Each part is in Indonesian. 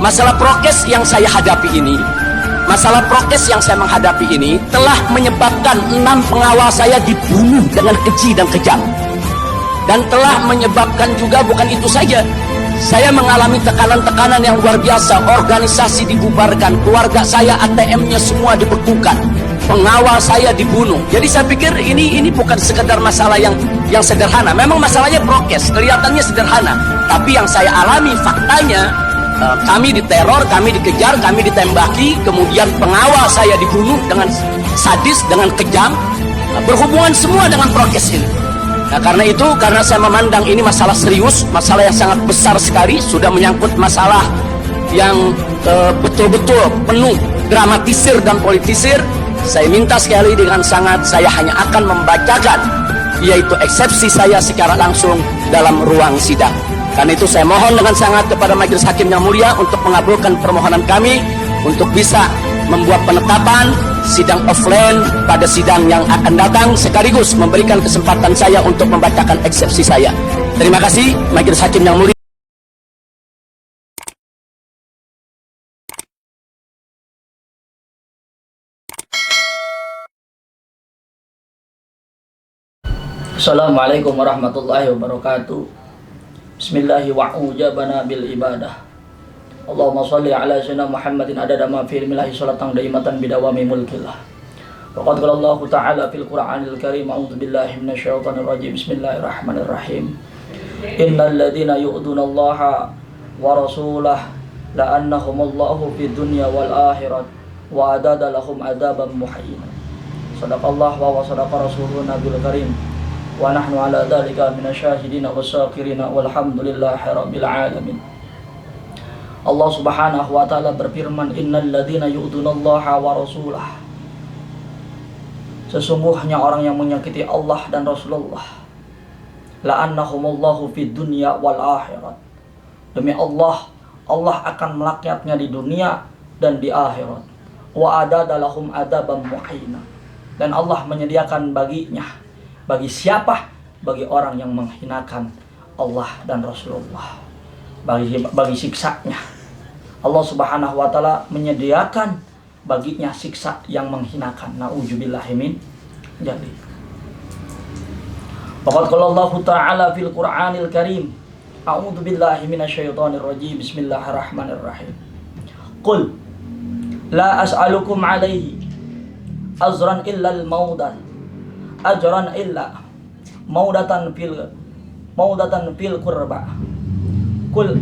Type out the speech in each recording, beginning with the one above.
masalah prokes yang saya hadapi ini, telah menyebabkan 6 pengawal saya dibunuh dengan keji dan kejam. Dan telah menyebabkan juga bukan itu saja, saya mengalami tekanan-tekanan yang luar biasa. Organisasi dibubarkan, keluarga saya ATM-nya semua dibekukan, pengawal saya dibunuh. Jadi saya pikir ini bukan sekedar masalah yang sederhana. Memang masalahnya prokes, kelihatannya sederhana, tapi yang saya alami faktanya, kami diteror, kami dikejar, kami ditembaki, kemudian pengawal saya dibunuh dengan sadis, dengan kejam, berhubungan semua dengan prokes ini. Nah, karena saya memandang ini masalah serius, masalah yang sangat besar sekali, sudah menyangkut masalah yang betul-betul penuh dramatisir dan politisir. Saya minta sekali dengan sangat, saya hanya akan membacakan, yaitu eksepsi saya secara langsung dalam ruang sidang. Karena itu saya mohon dengan sangat kepada Majelis Hakim yang mulia untuk mengabulkan permohonan kami untuk bisa membuat penetapan sidang offline pada sidang yang akan datang, sekaligus memberikan kesempatan saya untuk membacakan eksepsi saya. Terima kasih Majelis Hakim yang mulia. Assalamualaikum warahmatullahi wabarakatuh. Bismillahi wa'ujabana bil ibadah. Allahumma salli ala sayyidina Muhammadin adada ma fi ilmillahi salatan daimatan bidawami mulkillah. Waqad qala Allah ta'ala fil Qur'anil Karim, a'udzu billahi minasyaitonir rajim. Bismillahirrahmanirrahim. Innal ladzina yu'duna Allaha wa rasulahu la'annahumullahu fid dunya wal akhirat wa adada lahum adaban muhina. Shadaqallah wa shadaqa rasulun nabil karim. Wa nahnu ala dzalika minasyahidina wasyakirina walhamdulillahi rabbil alamin. Allah Subhanahu wa taala berfirman, innal ladzina yu'dunallaha wa rasulah. Sesungguhnya orang yang menyakiti Allah dan Rasulullah, la'annahumullahu fid dunya wal akhirat. Demi Allah, Allah akan melaknatnya di dunia dan di akhirat. Wa adada lahum adaban muhina. Dan Allah menyediakan baginya, bagi siapa? Bagi orang yang menghinakan Allah dan Rasulullah, bagi siksanya. Allah Subhanahu wa taala menyediakan baginya siksa yang menghinakan. Nauzubillahi min dzalik. Faqad qala Allah ta'ala fil Qur'anil Karim, a'udzu billahi minasyaitonir rajim. Bismillahirrahmanirrahim. Qul la as'alukum 'alaihi azran illa al-maudah ajran illa maudatan fil qurba. Kul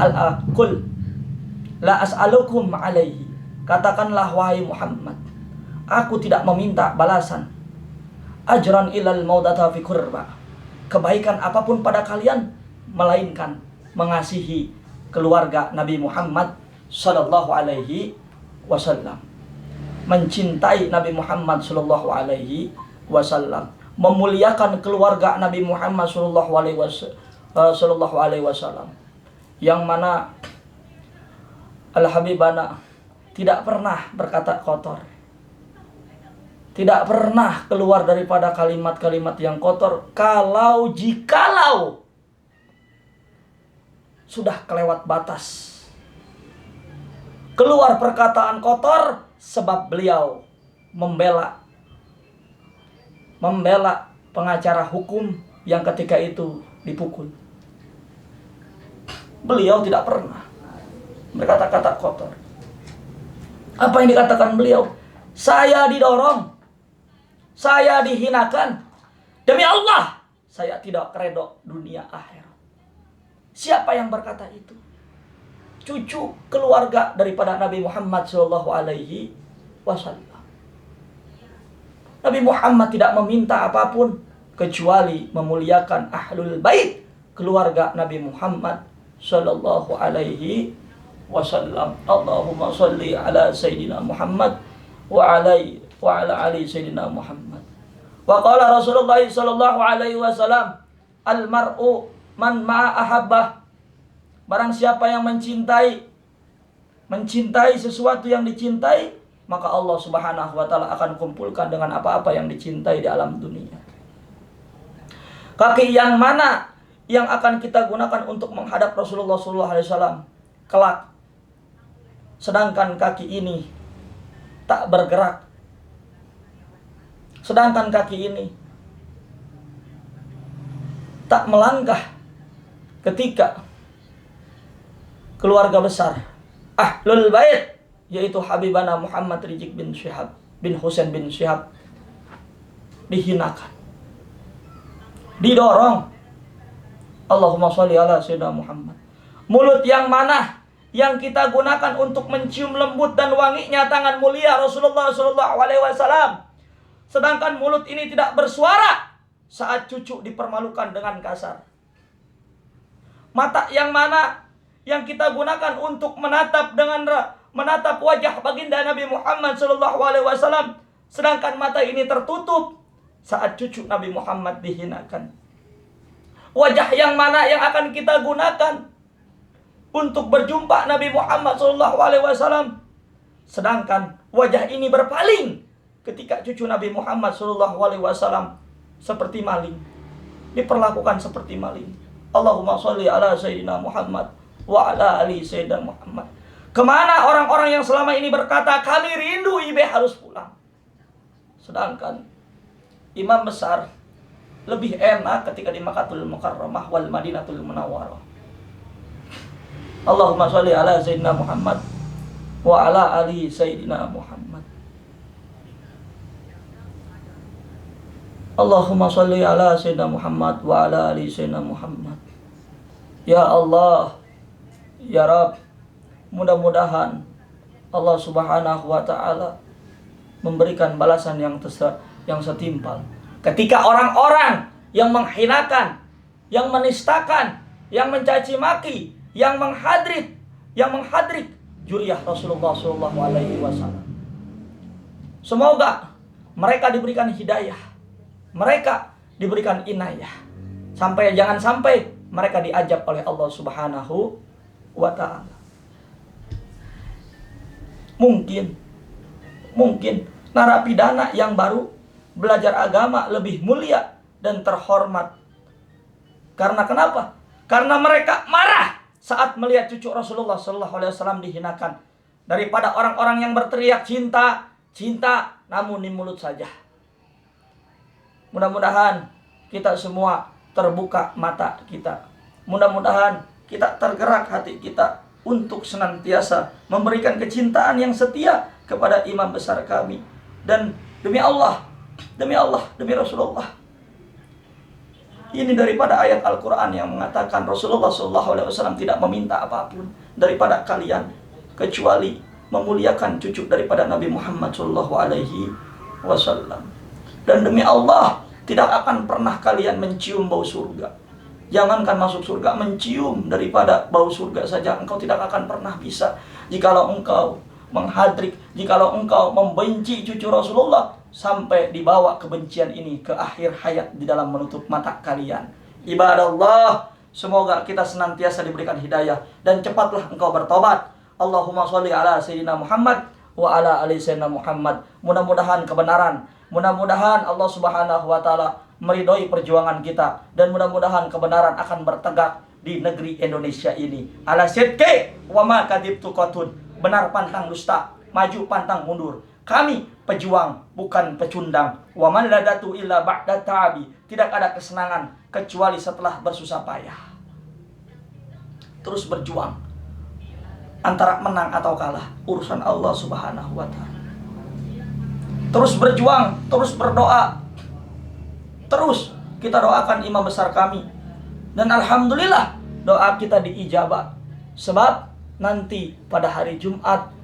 la as'alukum alaihi. Katakanlah wahai Muhammad, aku tidak meminta balasan. Ajran illal maudata fi qurba. Kebaikan apapun pada kalian melainkan mengasihi keluarga Nabi Muhammad sallallahu alaihi wasallam. Mencintai Nabi Muhammad sallallahu alaihi wasallam, memuliakan keluarga Nabi Muhammad sallallahu alaihi wasallam, yang mana Al-Habibana tidak pernah berkata kotor, tidak pernah keluar daripada kalimat-kalimat yang kotor, jikalau sudah kelewat batas, keluar perkataan kotor, sebab beliau membela pengacara hukum yang ketika itu dipukul. Beliau tidak pernah berkata-kata kotor. Apa yang dikatakan beliau? Saya didorong, saya dihinakan, demi Allah saya tidak redho dunia akhirat. Siapa yang berkata itu? Cucu keluarga daripada Nabi Muhammad sallallahu alaihi wasallam. Nabi Muhammad tidak meminta apapun kecuali memuliakan ahlul bait, keluarga Nabi Muhammad sallallahu alaihi wasallam. Allahumma shalli ala sayyidina Muhammad wa ala ali sayyidina Muhammad. Wa qala Rasulullah sallallahu alaihi wasallam, al mar'u man ma'a ahabbah. Barang siapa yang mencintai sesuatu yang dicintai, maka Allah Subhanahu wa taala akan kumpulkan dengan apa-apa yang dicintai di alam dunia. Kaki yang mana yang akan kita gunakan untuk menghadap Rasulullah sallallahu alaihi wasallam kelak? sedangkan kaki ini tak bergerak. Sedangkan kaki ini tak melangkah ketika keluarga besar Ahlul Bait, yaitu Habibana Muhammad Rizik bin Syihab bin Husain bin Syihab dihinakan, didorong. Allahumma sholli ala sayyidina Muhammad. Mulut yang mana yang kita gunakan untuk mencium lembut dan wanginya tangan mulia Rasulullah SAW, sedangkan mulut ini tidak bersuara saat cucu dipermalukan dengan kasar. Mata yang mana yang kita gunakan untuk menatap wajah baginda Nabi Muhammad SAW, sedangkan mata ini tertutup saat cucu Nabi Muhammad dihinakan. Wajah yang mana yang akan kita gunakan untuk berjumpa Nabi Muhammad SAW, sedangkan wajah ini berpaling ketika cucu Nabi Muhammad SAW seperti maling, diperlakukan seperti maling. Allahumma sholli ala sayyidina Muhammad wa ala ali sayyidina Muhammad. Kemana orang-orang yang selama ini berkata kami rindu IB harus pulang, sedangkan imam besar lebih enak ketika di Makkahul Mukarramah wal Madinatul Munawwarah. Allahumma sholli ala sayyidina Muhammad wa ala ali sayyidina Muhammad. Allahumma sholli ala sayyidina Muhammad wa ala ali sayyidina Muhammad. Ya Allah, ya Rabb, mudah-mudahan Allah Subhanahu wa taala memberikan balasan yang setimpal ketika orang-orang yang menghinakan, yang menistakan, yang mencaci maki, yang menghadrik juriyah Rasulullah SAW. Semoga mereka diberikan hidayah, mereka diberikan inayah, jangan sampai mereka diajab oleh Allah Subhanahu wa taala. Mungkin narapidana yang baru belajar agama lebih mulia dan terhormat. Karena kenapa? Karena mereka marah saat melihat cucu Rasulullah SAW dihinakan, daripada orang-orang yang berteriak cinta, cinta, namun di mulut saja. Mudah-mudahan kita semua terbuka mata kita. Mudah-mudahan kita tergerak hati kita untuk senantiasa memberikan kecintaan yang setia kepada imam besar kami. Dan demi Allah, demi Rasulullah, ini daripada ayat Al-Quran yang mengatakan Rasulullah SAW tidak meminta apapun daripada kalian kecuali memuliakan cucu daripada Nabi Muhammad SAW. Dan demi Allah, tidak akan pernah kalian mencium bau surga. Jangankan masuk surga, mencium daripada bau surga saja engkau tidak akan pernah bisa. Jikalau engkau menghadrik, jikalau engkau membenci cucu Rasulullah, sampai dibawa kebencian ini ke akhir hayat di dalam menutup mata kalian. Ibadah Allah, semoga kita senantiasa diberikan hidayah dan cepatlah engkau bertobat. Allahumma sholli ala sayyidina Muhammad wa ala ali sayyidina Muhammad. Mudah-mudahan kebenaran, mudah-mudahan Allah Subhanahu wa taala meridhoi perjuangan kita, dan mudah-mudahan kebenaran akan bertegak di negeri Indonesia ini. Ala sidqi wa ma kadibtu qatun. Benar pantang dusta, maju pantang mundur. Kami pejuang, bukan pecundang. Wa man ladatu illa ba'da ta'abi. Tidak ada kesenangan kecuali setelah bersusah payah. Terus berjuang. Antara menang atau kalah, urusan Allah Subhanahu wa taala. Terus berjuang, terus berdoa. Terus kita doakan imam besar kami. Dan alhamdulillah doa kita diijabah. Sebab nanti pada hari Jumat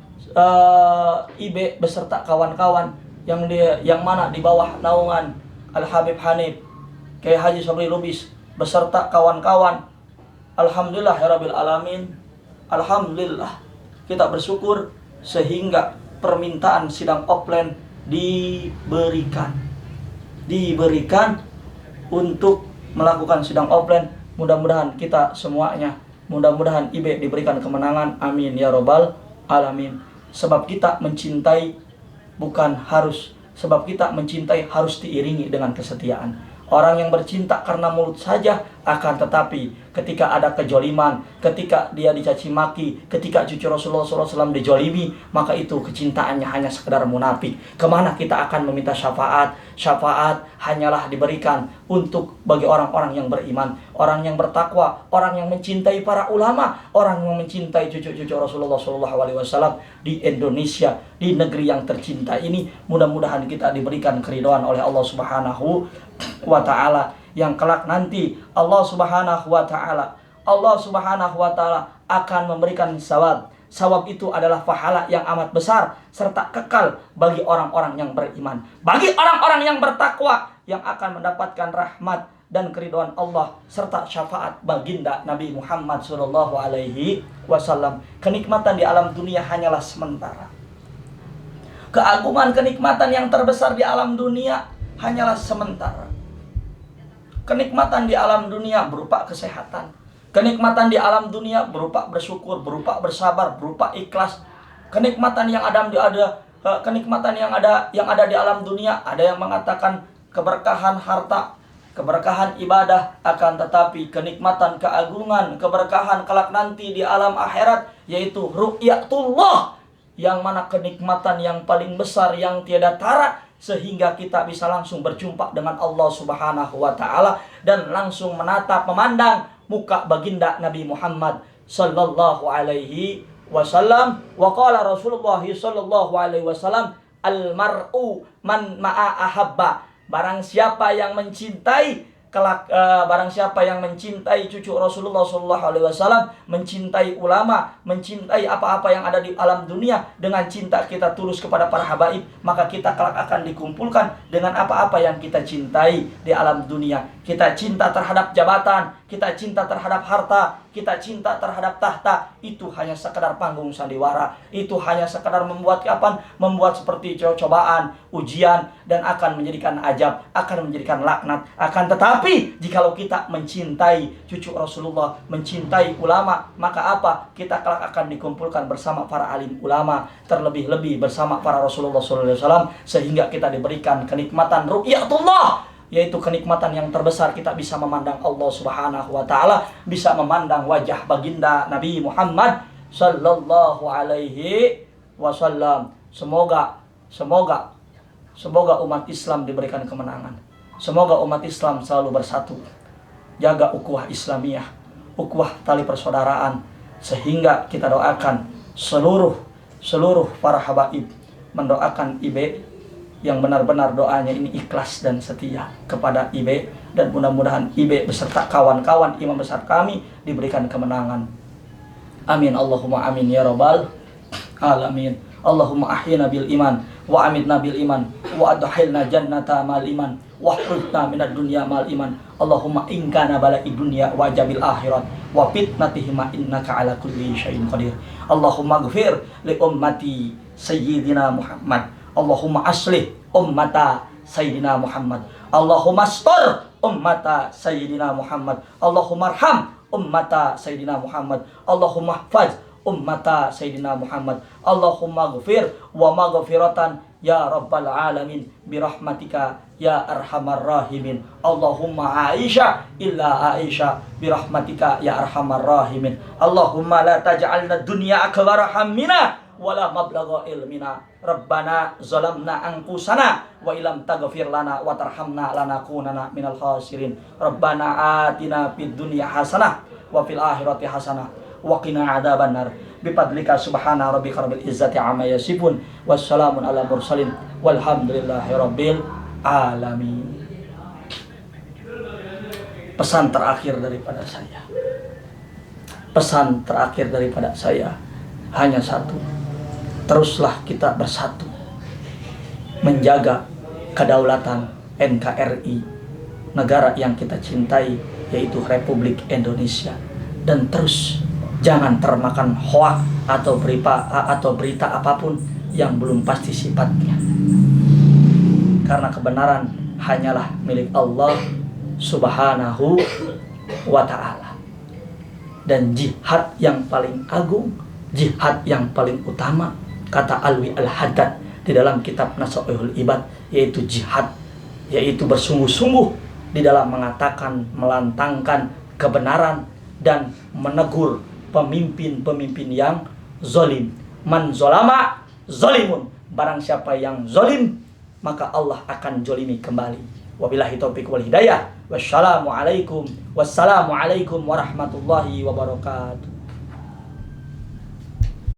IB beserta kawan-kawan yang mana di bawah naungan Al-Habib Hanif, Kiai Haji Sabri Lubis beserta kawan-kawan, alhamdulillah ya Rabbil Alamin, alhamdulillah kita bersyukur sehingga permintaan sidang offline diberikan untuk melakukan sidang offline. Mudah-mudahan kita semuanya, mudah-mudahan IB diberikan kemenangan, amin ya Rabbal Alamin. Sebab kita mencintai harus diiringi dengan kesetiaan. Orang yang bercinta karena mulut saja Akan tetapi ketika ada kejoliman, ketika dia dicaci maki, ketika cucu Rasulullah SAW dijolimi, maka itu kecintaannya hanya sekedar munafik. Kemana kita akan meminta syafaat? Syafaat hanyalah diberikan untuk bagi orang-orang yang beriman, orang yang bertakwa, orang yang mencintai para ulama, orang yang mencintai cucu-cucu Rasulullah SAW di Indonesia, di negeri yang tercinta ini. Mudah-mudahan kita diberikan keridhaan oleh Allah Subhanahu wa Ta'ala, yang kelak nanti Allah Subhanahu wa Ta'ala akan memberikan sawab. Sawab itu adalah pahala yang amat besar serta kekal bagi orang-orang yang beriman, bagi orang-orang yang bertakwa, yang akan mendapatkan rahmat dan keridhaan Allah serta syafaat baginda Nabi Muhammad SAW. Kenikmatan di alam dunia hanyalah sementara. Keagungan kenikmatan yang terbesar di alam dunia hanyalah sementara. Kenikmatan di alam dunia berupa kesehatan. Kenikmatan di alam dunia berupa bersyukur, berupa bersabar, berupa ikhlas. Kenikmatan yang ada di alam dunia, ada yang mengatakan keberkahan harta, keberkahan ibadah, akan tetapi kenikmatan keagungan, keberkahan kelak nanti di alam akhirat, yaitu ru'yatullah, yang mana kenikmatan yang paling besar yang tiada tara, sehingga kita bisa langsung berjumpa dengan Allah Subhanahu wa Ta'ala dan langsung menatap, memandang muka baginda Nabi Muhammad sallallahu alaihi wasallam. Wa qala Rasulullah sallallahu alaihi wasallam, al mar'u man ma'a ahabba. Barang siapa yang mencintai barang siapa yang mencintai cucu Rasulullah SAW, mencintai ulama, mencintai apa-apa yang ada di alam dunia dengan cinta kita tulus kepada para habaib, maka kita kelak akan dikumpulkan dengan apa-apa yang kita cintai di alam dunia. Kita cinta terhadap jabatan, kita cinta terhadap harta, kita cinta terhadap tahta, itu hanya sekedar panggung sandiwara, itu hanya sekedar membuat seperti cobaan, ujian, dan akan menjadikan ajab, akan menjadikan laknat. Akan tetapi jikalau kita mencintai cucu Rasulullah, mencintai ulama, maka apa? Kita kelak akan dikumpulkan bersama para alim ulama, terlebih-lebih bersama para Rasulullah SAW, sehingga kita diberikan kenikmatan ru'yatullah, yaitu kenikmatan yang terbesar. Kita bisa memandang Allah Subhanahu wa Ta'ala, bisa memandang wajah baginda Nabi Muhammad sallallahu alaihi wasallam. Semoga umat Islam diberikan kemenangan. Semoga umat Islam selalu bersatu, jaga ukhuwah Islamiyah, ukhuwah tali persaudaraan, sehingga kita doakan seluruh para habaib mendoakan Ibe yang benar-benar doanya ini ikhlas dan setia kepada Ibe, dan mudah-mudahan Ibe beserta kawan-kawan imam besar kami diberikan kemenangan. Amin Allahumma amin ya rabbal alamin. Allahumma ahyina bil iman wa amitna bil iman wa adkhilna jannata mal iman wa hrujna minad dunya mal iman. Allahumma in kana bala'i dunya wa ajabil akhirat wa fitnatihima innaka ala kulli syai'in qadir. Allahumma ighfir li ummati sayyidina Muhammad. Allahumma aslih ummata sayyidina Muhammad. Allahumma astur ummata sayyidina Muhammad. Allahumma arham ummata sayyidina Muhammad. Allahumma hafaz ummata sayyidina Muhammad. Allahumma ghafir wa maghfiratan ya rabbal alamin birahmatika ya arhamar rahimin. Allahumma Aisyah illa Aisyah birahmatika ya arhamar rahimin. Allahumma la taj'alna dunya akbar hammina wala mablagha ilmina. Rabbana zalamna anfusana wa illam taghfir lana wa tarhamna lanakunanna minal khasirin. Rabbana atina fid dunya hasanah wa fil akhirati hasanah wa qina adzabannar. Bifadlika subhana rabbika rabbil izzati amma yasifun wassalamun ala mursalin walhamdulillahi rabbil alamin. Pesan terakhir daripada saya hanya satu. Teruslah kita bersatu menjaga kedaulatan NKRI, negara yang kita cintai, yaitu Republik Indonesia, dan terus jangan termakan hoak atau berita apapun yang belum pasti sifatnya, karena kebenaran hanyalah milik Allah Subhanahu wa Ta'ala. Dan jihad yang paling agung, jihad yang paling utama, kata Alwi Al-Haddad di dalam kitab Nasaihul Ibad, yaitu jihad, yaitu bersungguh-sungguh di dalam mengatakan, melantangkan kebenaran dan menegur pemimpin-pemimpin yang zalim. Man zolama zolimun. Barang siapa yang zalim, maka Allah akan zalimi kembali. Wabillahi taufiq wal hidayah. Wassalamualaikum warahmatullahi wabarakatuh.